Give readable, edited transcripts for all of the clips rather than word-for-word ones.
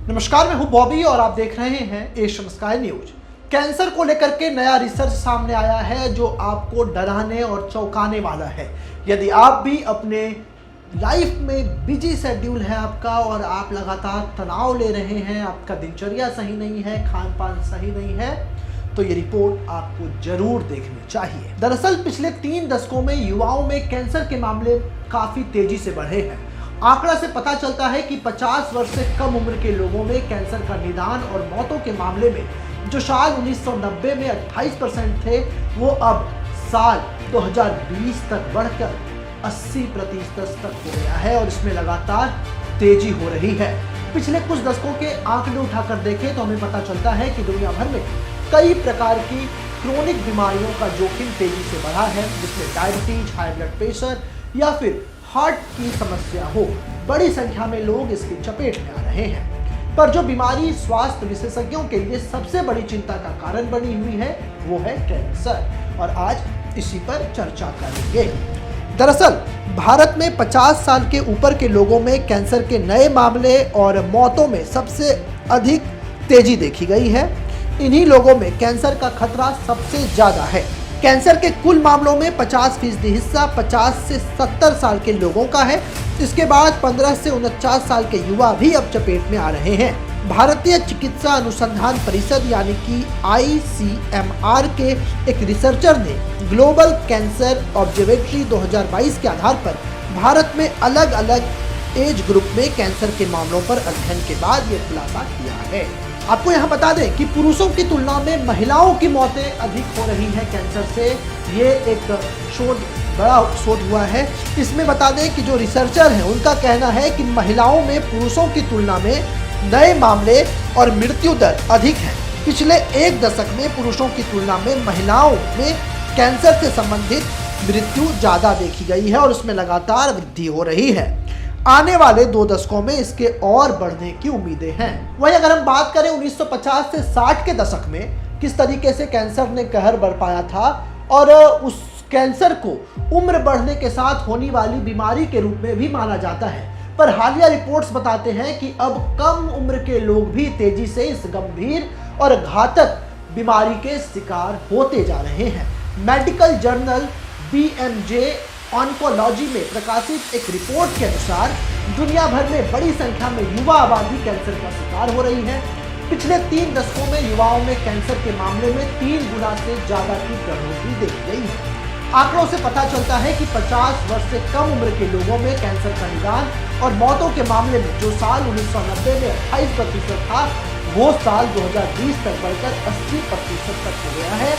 नमस्कार, मैं हूं बॉबी और आप देख रहे हैं एशियन स्काई न्यूज। कैंसर को लेकर के नया रिसर्च सामने आया है जो आपको डराने और चौंकाने वाला है। यदि आप भी अपने लाइफ में बिजी शेड्यूल है आपका और आप लगातार तनाव ले रहे हैं, आपका दिनचर्या सही नहीं है, खान पान सही नहीं है, तो ये रिपोर्ट आपको जरूर देखनी चाहिए। दरअसल पिछले 3 दशकों में युवाओं में कैंसर के मामले काफी तेजी से बढ़े हैं। आंकड़ा से पता चलता है कि 50 वर्ष से कम उम्र के लोगों में कैंसर का निदान और मौतों के मामले में जो साल 1990 में 28% थे, वो अब साल 2020 तक बढ़कर 80% तक हो गया है और इसमें लगातार तेजी हो रही है। पिछले कुछ दशकों के आंकड़े उठाकर देखें तो हमें पता चलता है कि दुनिया भर में कई प्रकार की क्रोनिक बीमारियों का जोखिम तेजी से बढ़ा है, जिसमें डायबिटीज, हाई ब्लड प्रेशर या फिर हार्ट की समस्या हो। बड़ी संख्या में लोग इसकी चपेट में आ रहे हैं, पर जो बीमारी स्वास्थ्य विशेषज्ञों के लिए सबसे बड़ी चिंता का कारण बनी हुई है वो है कैंसर, और आज इसी पर चर्चा करेंगे। दरअसल भारत में 50 साल के ऊपर के लोगों में कैंसर के नए मामले और मौतों में सबसे अधिक तेजी देखी गई है। इन्हीं लोगों में कैंसर का खतरा सबसे ज्यादा है। कैंसर के कुल मामलों में 50% हिस्सा 50 से 70 साल के लोगों का है। इसके बाद 15 से 49 साल के युवा भी अब चपेट में आ रहे हैं। भारतीय चिकित्सा अनुसंधान परिषद यानी कि ICMR के एक रिसर्चर ने ग्लोबल कैंसर ऑब्जर्वेटरी 2022 के आधार पर भारत में अलग अलग एज ग्रुप में कैंसर के मामलों पर अध्ययन के बाद ये खुलासा किया है। आपको यहाँ बता दें कि पुरुषों की तुलना में महिलाओं की मौतें अधिक हो रही हैं कैंसर से। ये एक बड़ा शोध हुआ है। इसमें बता दें कि जो रिसर्चर हैं उनका कहना है कि महिलाओं में पुरुषों की तुलना में नए मामले और मृत्यु दर अधिक है। पिछले 1 दशक में पुरुषों की तुलना में महिलाओं में कैंसर से संबंधित मृत्यु ज़्यादा देखी गई है और उसमें लगातार वृद्धि हो रही है। आने वाले 2 दशकों में इसके और बढ़ने की उम्मीदें हैं। वहीं अगर हम बात करें 1950 से 60 के दशक में किस तरीके से कैंसर ने कहर बरपाया था और उस कैंसर को उम्र बढ़ने के साथ होने वाली बीमारी के रूप में भी माना जाता है, पर हालिया रिपोर्ट्स बताते हैं कि अब कम उम्र के लोग भी तेजी से इस गंभीर और घातक बीमारी के शिकार होते जा रहे हैं। मेडिकल जर्नल BMJ ऑन्कोलॉजी में प्रकाशित एक रिपोर्ट के अनुसार दुनिया भर में बड़ी संख्या में युवा आबादी कैंसर का शिकार हो रही है। पिछले 3 दशकों में युवाओं में कैंसर के मामले में 3 गुना से ज्यादा की बढ़ोतरी देखी गई है। आंकड़ों से पता चलता है कि 50 वर्ष से कम उम्र के लोगों में कैंसर का निदान और मौतों के मामले में जो साल 1990 में 28% था, वो साल 2020 तक बढ़कर 80% तक हो गया है,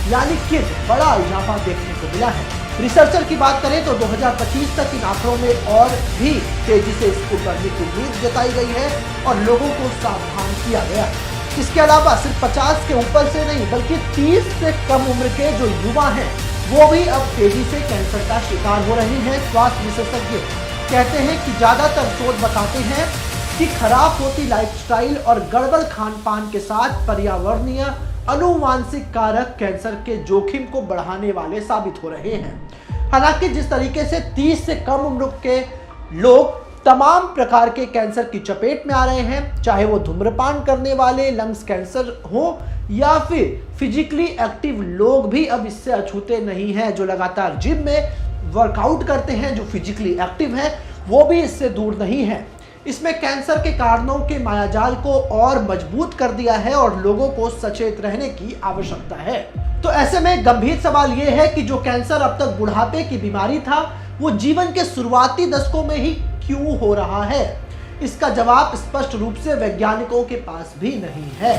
यानी कि बड़ा इजाफा देखने को मिला है। रिसर्चर की बात करें तो 2025 तक इन आंकड़ों में और भी तेजी से इसको बढ़ने की उम्मीद जताई गई है और लोगों को सावधान किया गया है। इसके अलावा सिर्फ 50 के ऊपर से नहीं बल्कि 30 से कम उम्र के जो युवा हैं वो भी अब तेजी से कैंसर का शिकार हो रहे हैं। स्वास्थ्य विशेषज्ञ कहते हैं कि ज्यादातर शोध बताते हैं कि खराब होती लाइफस्टाइल और गड़बड़ खान पान के साथ पर्यावरणीय अनुवांशिक कारक कैंसर के जोखिम को बढ़ाने वाले साबित हो रहे हैं। हालांकि जिस तरीके से 30 से कम उम्र के लोग तमाम प्रकार के कैंसर की चपेट में आ रहे हैं, चाहे वो धूम्रपान करने वाले लंग्स कैंसर हो या फिर फिजिकली एक्टिव लोग भी अब इससे अछूते नहीं हैं। जो लगातार जिम में वर्कआउट करते हैं, जो फिजिकली एक्टिव हैं, वो भी इससे दूर नहीं है। इसमें कैंसर के कारणों के मायाजाल को और मजबूत कर दिया है और लोगों को सचेत रहने की आवश्यकता है। तो ऐसे में गंभीर सवाल यह है कि जो कैंसर अब तक बुढ़ापे की बीमारी था, वो जीवन के शुरुआती दशकों में ही क्यों हो रहा है? इसका जवाब स्पष्ट रूप से वैज्ञानिकों के पास भी नहीं है।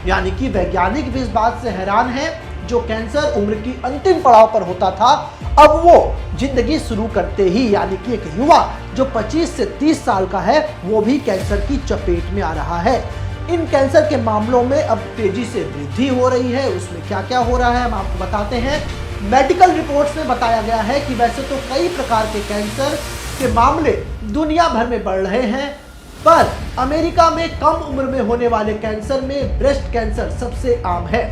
यानी कि वैज्ञानिक भी इस बात से हैरान है, जो कैंसर उम्र की अंतिम पड़ाव पर होता था, अब वो जिंदगी शुरू करते ही यानी कि एक युवा जो 25 से 30 साल का है वो भी कैंसर की चपेट में आ रहा है। इन कैंसर के मामलों में अब तेजी से वृद्धि हो रही है। उसमें क्या क्या हो रहा है हम आपको बताते हैं। मेडिकल रिपोर्ट्स में बताया गया है कि वैसे तो कई प्रकार के कैंसर के मामले दुनिया भर में बढ़ रहे हैं, पर अमेरिका में कम उम्र में होने वाले कैंसर में ब्रेस्ट कैंसर सबसे आम है।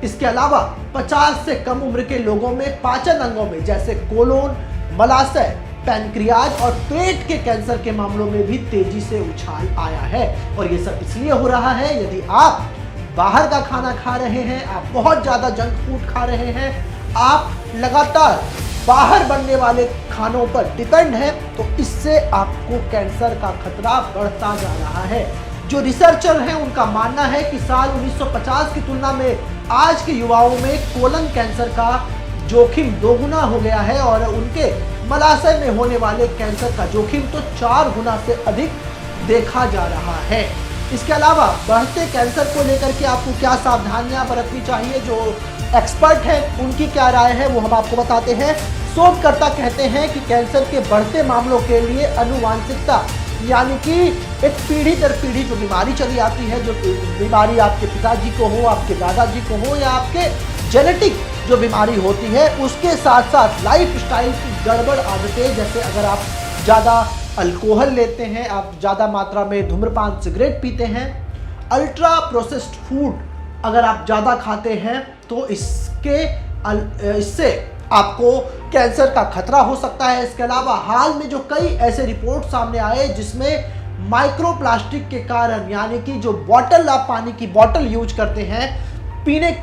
इसके अलावा 50 से कम उम्र के लोगों में पाचन अंगों में जैसे कोलोन, मलाशय, पैनक्रियाज और पेट के कैंसर के मामलों में भी तेजी से उछाल आया है। और ये सब इसलिए हो रहा है, यदि आप बाहर का खाना खा रहे हैं, आप बहुत ज़्यादा जंक फूड खा रहे हैं, आप लगातार बाहर बनने वाले खानों पर डिपेंड है, तो इससे आपको कैंसर का खतरा बढ़ता जा रहा है। जो रिसर्चर हैं उनका मानना है कि साल 1950 की तुलना में आज के युवाओं में कोलन कैंसर का जोखिम दोगुना हो गया है और उनके मलाशय में होने वाले कैंसर का जोखिम तो 4 गुना से अधिक देखा जा रहा है। इसके अलावा बढ़ते कैंसर को लेकर के आपको क्या सावधानियां बरतनी चाहिए, जो एक्सपर्ट हैं उनकी क्या राय है वो हम आपको बताते हैं। शोधकर्ता कहते हैं कि कैंसर के बढ़ते मामलों के लिए आनुवांशिकता यानी कि एक पीढ़ी दर पीढ़ी जो बीमारी चली आती है, जो बीमारी आपके पिताजी को हो, आपके दादाजी को हो या आपके जेनेटिक जो बीमारी होती है, उसके साथ साथ लाइफ स्टाइल की गड़बड़ आदतें, जैसे अगर आप ज़्यादा अल्कोहल लेते हैं, आप ज़्यादा मात्रा में धूम्रपान सिगरेट पीते हैं, अल्ट्रा प्रोसेस्ड फूड अगर आप ज़्यादा खाते हैं, तो इससे आपको कैंसर का खतरा हो सकता है। इसके अलावा हाल में जो कई ऐसे रिपोर्ट सामने आए जिसमें माइक्रोप्लास्टिक के कारण, यानी कि जो बॉटल आप पानी की बॉटल यूज करते हैं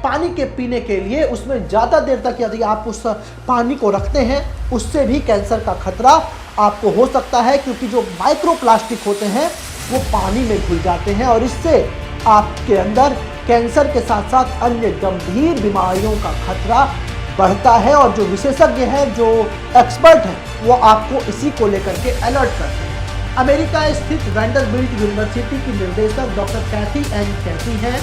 पानी के पीने के लिए, उसमें ज़्यादा देर तक यदि आप उस पानी को रखते हैं, उससे भी कैंसर का खतरा आपको हो सकता है, क्योंकि जो माइक्रोप्लास्टिक होते हैं वो पानी में घुल जाते हैं और इससे आपके अंदर कैंसर के साथ साथ अन्य गंभीर बीमारियों का खतरा बढ़ता है। और जो विशेषज्ञ हैं, जो एक्सपर्ट हैं, वो आपको इसी को लेकर के अलर्ट करते हैं। अमेरिका स्थित वैंडरबिल्ट यूनिवर्सिटी की निर्देशक डॉक्टर कैथी एन कहती हैं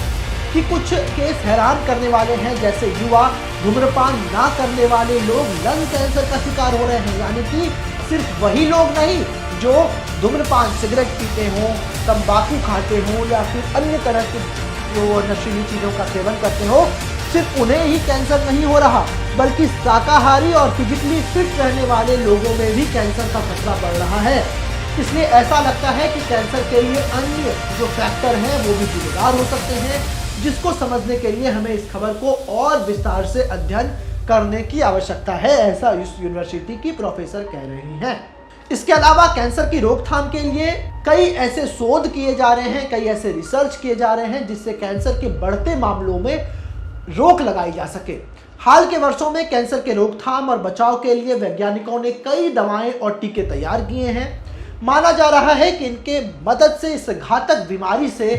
कि कुछ केस हैरान करने वाले हैं, जैसे युवा धूम्रपान ना करने वाले लोग लंग कैंसर का शिकार हो रहे हैं। यानी कि सिर्फ वही लोग नहीं जो धूम्रपान सिगरेट पीते हों, तंबाकू खाते हों या फिर अन्य तरह के जो नशीली चीज़ों का सेवन करते हो, सिर्फ उन्हें ही कैंसर नहीं हो रहा, बल्कि शाकाहारी और फिजिकली फिट रहने वाले लोगों में भी कैंसर का खतरा बढ़ रहा है। इसलिए ऐसा लगता है कि कैंसर के लिए अन्य जो फैक्टर हैं वो भी जिम्मेदार हो सकते हैं, जिसको समझने के लिए हमें इस खबर को और विस्तार से अध्ययन करने की आवश्यकता है, ऐसा इस यूनिवर्सिटी की प्रोफेसर कह रही हैं। इसके अलावा कैंसर की रोकथाम के लिए कई ऐसे शोध किए जा रहे हैं, कई ऐसे रिसर्च किए जा रहे हैं जिससे कैंसर के बढ़ते मामलों में रोक लगाई जा सके। हाल के वर्षों में कैंसर के रोकथाम और बचाव के लिए वैज्ञानिकों ने कई दवाएं और टीके तैयार किए हैं। माना जा रहा है कि इनके मदद से इस घातक बीमारी से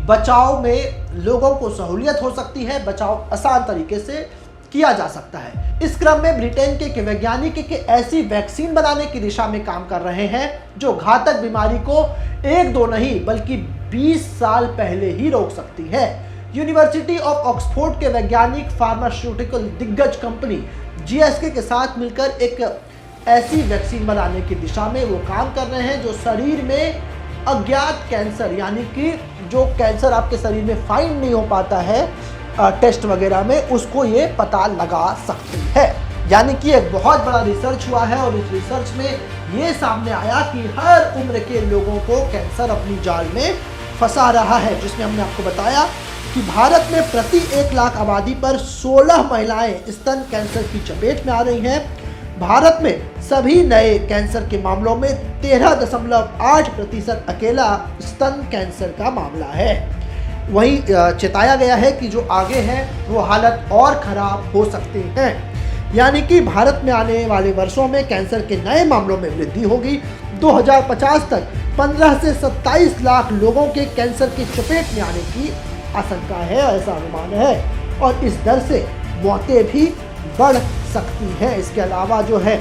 बचाव में लोगों को सहूलियत हो सकती है, बचाव आसान तरीके से किया जा सकता है। इस क्रम में ब्रिटेन के वैज्ञानिक ऐसी वैक्सीन बनाने की दिशा में काम कर रहे हैं जो घातक बीमारी को 1-2 नहीं बल्कि 20 साल पहले ही रोक सकती है। यूनिवर्सिटी ऑफ ऑक्सफोर्ड के वैज्ञानिक फार्मास्यूटिकल दिग्गज कंपनी जीएसके के साथ मिलकर एक ऐसी वैक्सीन बनाने की दिशा में वो काम कर रहे हैं जो शरीर में अज्ञात कैंसर, यानी कि जो कैंसर आपके शरीर में फाइंड नहीं हो पाता है टेस्ट वगैरह में, उसको ये पता लगा सकती है। यानी कि एक बहुत बड़ा रिसर्च हुआ है और इस रिसर्च में ये सामने आया कि हर उम्र के लोगों को कैंसर अपनी जाल में फंसा रहा है, जिसमें हमने आपको बताया कि भारत में प्रति 1 लाख आबादी पर 16 महिलाएं स्तन कैंसर की चपेट में आ रही हैं। भारत में सभी नए कैंसर के मामलों में 13.8% अकेला स्तन कैंसर का मामला है। वहीं चेताया गया है कि जो आगे है वो हालत और खराब हो सकती हैं। यानी कि भारत में आने वाले वर्षों में कैंसर के नए मामलों में वृद्धि होगी। 2050 तक 15 से 27 लाख लोगों के कैंसर की चपेट में आने की आशंका है, ऐसा अनुमान है, और इस दर से मौतें भी बढ़ सकती हैं। इसके अलावा जो है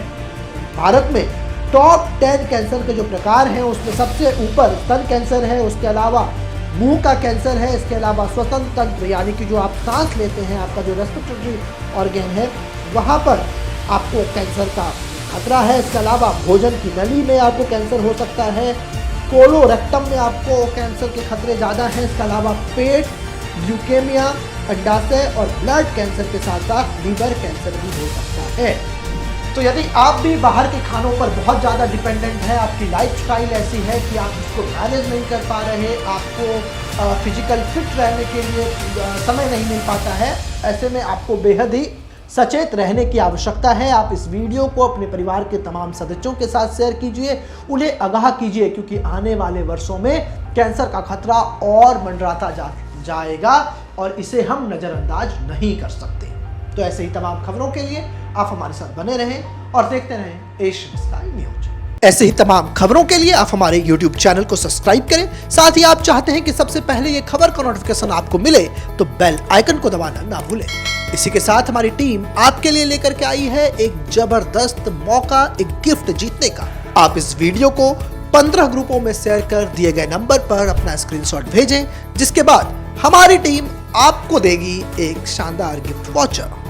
भारत में टॉप 10 कैंसर के जो प्रकार हैं उसमें सबसे ऊपर स्तन कैंसर है, उसके अलावा मुंह का कैंसर है, इसके अलावा श्वसन तंत्र यानी कि जो आप सांस लेते हैं, आपका जो रेस्पिरेटरी ऑर्गन है, वहाँ पर आपको कैंसर का खतरा है। इसके अलावा भोजन की नली में आपको कैंसर हो सकता है, कोलोरेक्टम में आपको कैंसर के खतरे ज़्यादा हैं। इसके अलावा पेट, ल्यूकेमिया, अंडाशय और ब्लड कैंसर के साथ साथ लीवर कैंसर भी हो सकता है। तो यदि आप भी बाहर के खानों पर बहुत ज़्यादा डिपेंडेंट है, आपकी लाइफस्टाइल ऐसी है कि आप इसको मैनेज नहीं कर पा रहे, आपको फिजिकल फिट रहने के लिए समय नहीं मिल पाता है, ऐसे में आपको बेहद ही सचेत रहने की आवश्यकता है। आप इस वीडियो को अपने परिवार के तमाम सदस्यों के साथ शेयर कीजिए, उन्हें आगाह कीजिए, क्योंकि आने वाले वर्षों में कैंसर का खतरा और मंडराता जाएगा और इसे हम नजरअंदाज नहीं कर सकते। तो ऐसे ही तमाम खबरों के लिए आप हमारे साथ बने रहें और देखते रहें एशियन स्काई न्यूज। ऐसे ही तमाम खबरों के लिए आप हमारे YouTube चैनल को सब्सक्राइब करें। साथ ही आप चाहते हैं कि सबसे पहले ये खबर का नोटिफिकेशन आपको मिले तो बेल आइकन को दबाना ना भूलें। इसी के साथ हमारी टीम आपके लिए लेकर के आई है एक जबरदस्त मौका, एक गिफ्ट जीतने का। आप इस वीडियो को 15 ग्रुपों में शेयर कर दिए गए नंबर पर अपना स्क्रीनशॉट भेजें, जिसके बाद हमारी टीम आपको देगी एक शानदार गिफ्ट वाउचर।